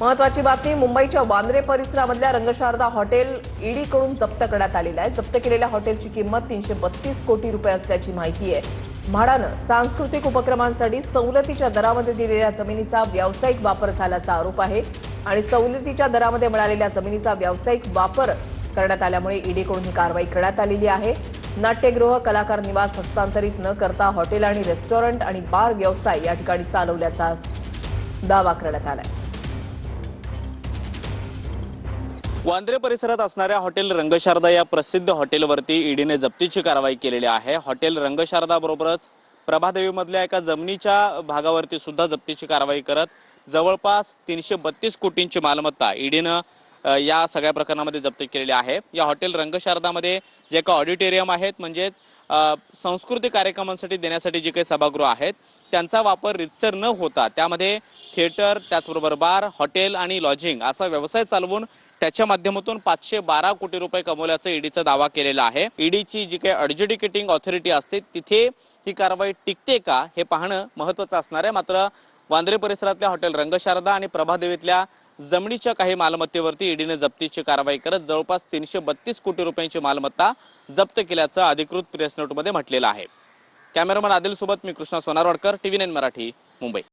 महत्वाची बातमी मुंबईच्या वांद्रे परिसरामधल्या रंगशारदा हॉटेल ईडीकडून जप्त करण्यात आलेलं आहे। जप्त केलेल्या हॉटेलची किंमत 332 कोटी रुपये असल्याची माहिती आहे। म्हाडानं सांस्कृतिक उपक्रमांसाठी सवलतीच्या दरामध्ये दिलेल्या जमिनीचा व्यावसायिक वापर झाल्याचा आरोप आहे आणि सवलतीच्या दरामध्ये मिळालेल्या जमिनीचा व्यावसायिक वापर करण्यात आल्यामुळे ईडीकडून ही कारवाई करण्यात आलेली आहे। नाट्यगृह, कलाकार निवास हस्तांतरित न करता हॉटेल आणि रेस्टॉरंट आणि बार व्यवसाय या ठिकाणी चालवल्याचा दावा करण्यात आला आहे। वांद्रे परिसरात असणाऱ्या हॉटेल रंगशारदा या प्रसिद्ध हॉटेलवरती ईडीने जप्तीची कारवाई केलेली आहे। हॉटेल रंगशारदा बरोबरच प्रभादेवीमधल्या एका जमिनीच्या भागावरती सुद्धा जप्तीची कारवाई करत जवळपास 332 कोटींची मालमत्ता ईडीने या सगळ्या प्रकरणामध्ये जप्त केलेली आहे। या हॉटेल रंगशारदामध्ये जे काही ऑडिटोरियम आहेत म्हणजेच सांस्कृतिक कार्यक्रमांसाठी देण्यासाठी जे काही सभागृह आहेत त्यांचा वापर रितसर न होता त्यामध्ये थिएटर, त्याचबरोबर बार, हॉटेल आणि लॉजिंग असा व्यवसाय चालवून त्याच्या माध्यमातून 512 कोटी रुपये कमवल्याचा ईडीचा दावा केलेला आहे। ईडीची जी काही ॲडज्युडिकेटिंग ऑथॉरिटी असते तिथे ही कारवाई टिकते का हे पाहणं महत्त्वाचं असणार आहे। मात्र वांद्रे परिसरातल्या हॉटेल रंगशारदा आणि प्रभादेवीतल्या जमिनीच्या काही मालमत्तेवरती ईडीने जप्तीची कारवाई करत जवळपास 332 कोटी रुपयांची मालमत्ता जप्त केल्याचं अधिकृत प्रेस नोटमध्ये म्हटलेलं आहे। कॅमेरामन आदिल सोबत मी कृष्णा सोनारवाडकर, TV9 मराठी, मुंबई।